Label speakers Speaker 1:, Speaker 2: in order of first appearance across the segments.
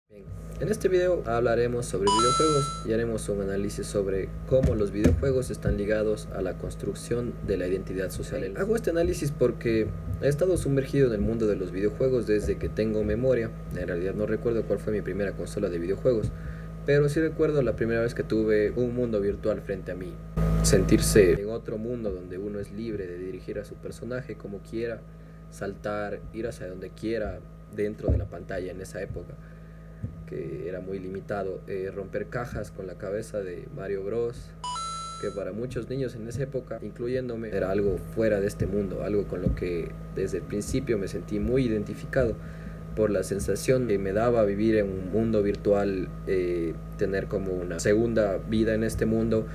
Speaker 1: Bien, en este video hablaremos sobre videojuegos y haremos un análisis sobre cómo los videojuegos están ligados a la construcción de la identidad social. Hago este análisis porque he estado sumergido en el mundo de los videojuegos desde que tengo memoria. En realidad no recuerdo cuál fue mi primera consola de videojuegos, pero sí recuerdo la primera vez que tuve un mundo virtual frente a mí. Sentirse en otro mundo donde uno es libre de dirigir a su personaje como quiera, saltar, ir hacia donde quiera dentro de la pantalla en esa época, que era muy limitado, romper cajas con la cabeza de Mario Bros, que para muchos niños en esa época, incluyéndome, era algo fuera de este mundo, algo con lo que desde el principio me sentí muy identificado por la sensación que me daba vivir en un mundo virtual, tener como una segunda vida en este mundo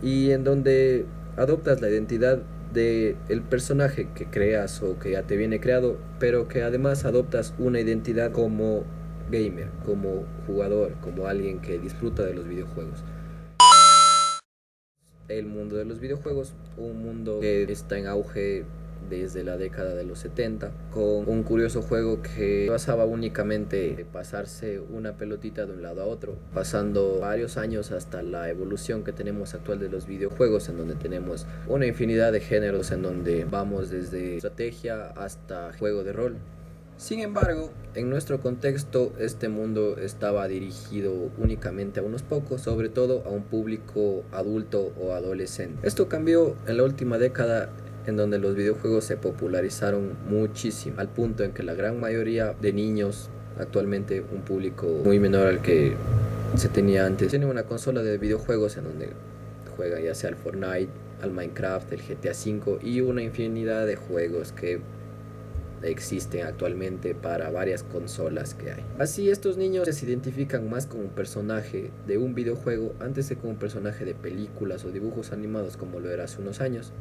Speaker 1: y en donde adoptas la identidad de el personaje que creas o que ya te viene creado, pero que además adoptas una identidad como gamer, como jugador, como alguien que disfruta de los videojuegos. El mundo de los videojuegos, un mundo que está en auge desde la década de los 70, con un curioso juego que basaba únicamente de pasarse una pelotita de un lado a otro, pasando varios años hasta la evolución que tenemos actual de los videojuegos, en donde tenemos una infinidad de géneros, en donde vamos desde estrategia hasta juego de rol. Sin embargo, en nuestro contexto, este mundo estaba dirigido únicamente a unos pocos, sobre todo a un público adulto o adolescente. Esto cambió en la última década, en donde los videojuegos se popularizaron muchísimo, al punto en que la gran mayoría de niños, actualmente un público muy menor al que se tenía antes, tiene una consola de videojuegos en donde juega ya sea al Fortnite, al Minecraft, el GTA V y una infinidad de juegos que existen actualmente para varias consolas que hay. Así estos niños se identifican más con un personaje de un videojuego antes que con un personaje de películas o dibujos animados como lo era hace unos años.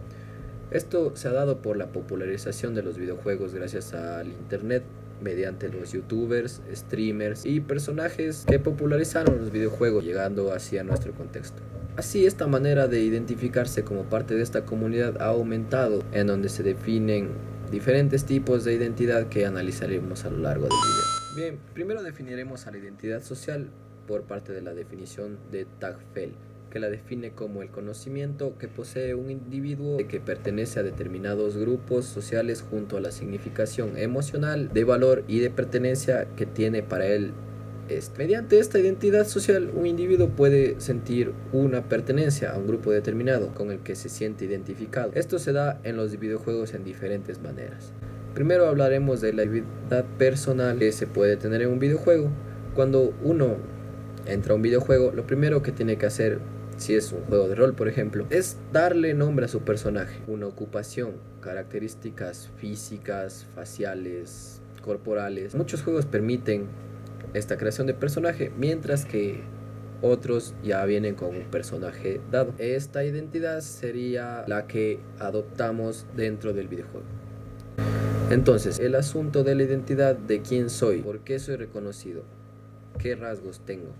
Speaker 1: Esto se ha dado por la popularización de los videojuegos gracias al internet, mediante los youtubers, streamers y personajes que popularizaron los videojuegos, llegando así a nuestro contexto. Así, esta manera de identificarse como parte de esta comunidad ha aumentado, en donde se definen diferentes tipos de identidad que analizaremos a lo largo del video. Bien, primero definiremos a la identidad social por parte de la definición de Tagfel, que la define como el conocimiento que posee un individuo de que pertenece a determinados grupos sociales junto a la significación emocional de valor y de pertenencia que tiene para él. Mediante esta identidad social, un individuo puede sentir una pertenencia a un grupo determinado con el que se siente identificado. Esto se da en los videojuegos en diferentes maneras. Primero hablaremos de la identidad personal que se puede tener en un videojuego. Cuando uno entra a un videojuego, lo primero que tiene que hacer, si es un juego de rol por ejemplo, es darle nombre a su personaje, una ocupación, características físicas, faciales, corporales. Muchos juegos permiten esta creación de personaje, mientras que otros ya vienen con un personaje dado. Esta identidad sería la que adoptamos dentro del videojuego. Entonces, el asunto de la identidad de quién soy, por qué soy reconocido, qué rasgos tengo,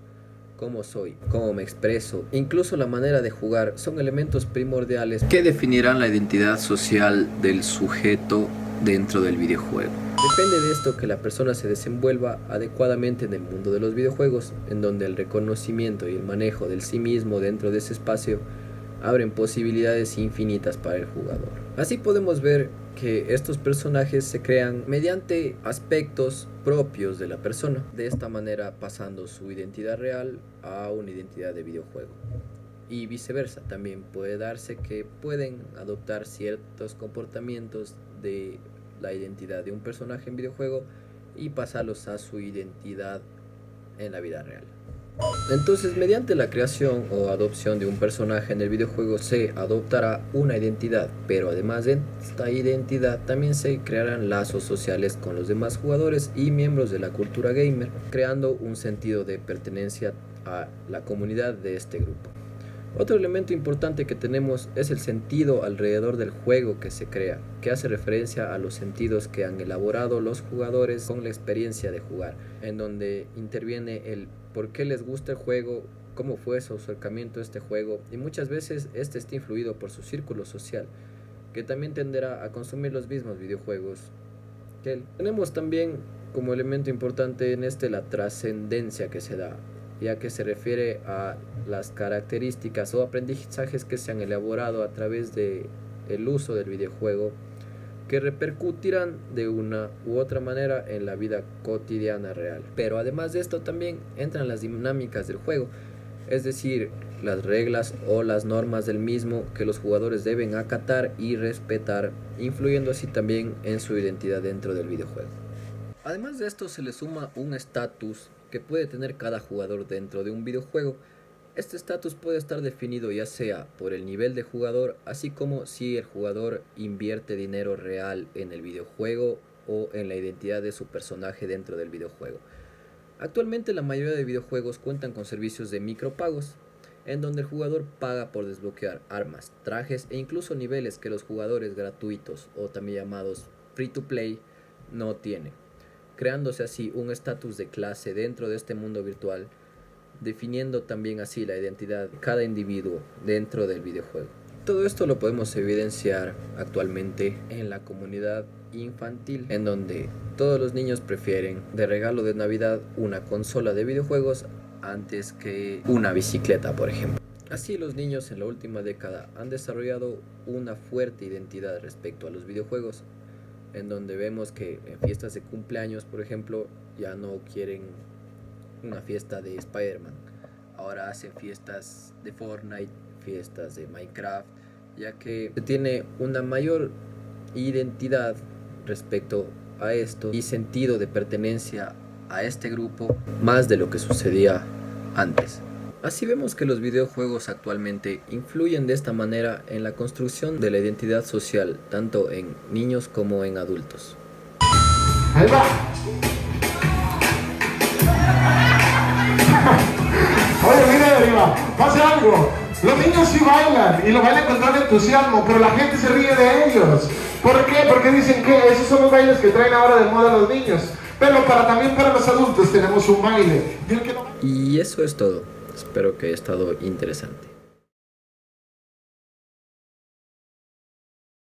Speaker 1: cómo soy, cómo me expreso, incluso la manera de jugar, son elementos primordiales que definirán la identidad social del sujeto dentro del videojuego. Depende de esto que la persona se desenvuelva adecuadamente en el mundo de los videojuegos, en donde el reconocimiento y el manejo del sí mismo dentro de ese espacio abren posibilidades infinitas para el jugador. Así podemos ver que estos personajes se crean mediante aspectos propios de la persona, de esta manera pasando su identidad real a una identidad de videojuego. Y viceversa, también puede darse que pueden adoptar ciertos comportamientos de la identidad de un personaje en videojuego y pasarlos a su identidad en la vida real. Entonces, mediante la creación o adopción de un personaje en el videojuego se adoptará una identidad, pero además de esta identidad también se crearán lazos sociales con los demás jugadores y miembros de la cultura gamer, creando un sentido de pertenencia a la comunidad de este grupo. Otro elemento importante que tenemos es el sentido alrededor del juego que se crea, que hace referencia a los sentidos que han elaborado los jugadores con la experiencia de jugar, en donde interviene el por qué les gusta el juego, cómo fue su acercamiento a este juego, y muchas veces este está influido por su círculo social, que también tenderá a consumir los mismos videojuegos Tenemos también como elemento importante en la trascendencia que se da, ya que se refiere a las características o aprendizajes que se han elaborado a través de el uso del videojuego, que repercutirán de una u otra manera en la vida cotidiana real. Pero además de esto también entran las dinámicas del juego, es decir, las reglas o las normas del mismo que los jugadores deben acatar y respetar, influyendo así también en su identidad dentro del videojuego. Además de esto se le suma un estatus que puede tener cada jugador dentro de un videojuego. Este estatus puede estar definido ya sea por el nivel de jugador, así como si el jugador invierte dinero real en el videojuego o en la identidad de su personaje dentro del videojuego. Actualmente la mayoría de videojuegos cuentan con servicios de micropagos, en donde el jugador paga por desbloquear armas, trajes e incluso niveles que los jugadores gratuitos o también llamados free to play no tienen, creándose así un estatus de clase dentro de este mundo virtual, definiendo también así la identidad de cada individuo dentro del videojuego. Todo esto lo podemos evidenciar actualmente en la comunidad infantil, en donde todos los niños prefieren de regalo de Navidad una consola de videojuegos antes que una bicicleta, por ejemplo. Así los niños en la última década han desarrollado una fuerte identidad respecto a los videojuegos, en donde vemos que en fiestas de cumpleaños, por ejemplo, ya no quieren una fiesta de Spider-Man, ahora hacen fiestas de Fortnite, fiestas de Minecraft, ya que se tiene una mayor identidad respecto a esto y sentido de pertenencia a este grupo más de lo que sucedía antes. Así vemos que los videojuegos actualmente influyen de esta manera en la construcción de la identidad social, tanto en niños como en adultos.
Speaker 2: Ahí va. Oye, mira arriba, pasa algo. Los niños sí bailan y lo bailan con todo entusiasmo, pero la gente se ríe de ellos. ¿Por qué? Porque dicen que esos son los bailes que traen ahora de moda los niños. Pero también para los adultos tenemos un baile.
Speaker 1: Y eso es todo. Espero que haya estado interesante.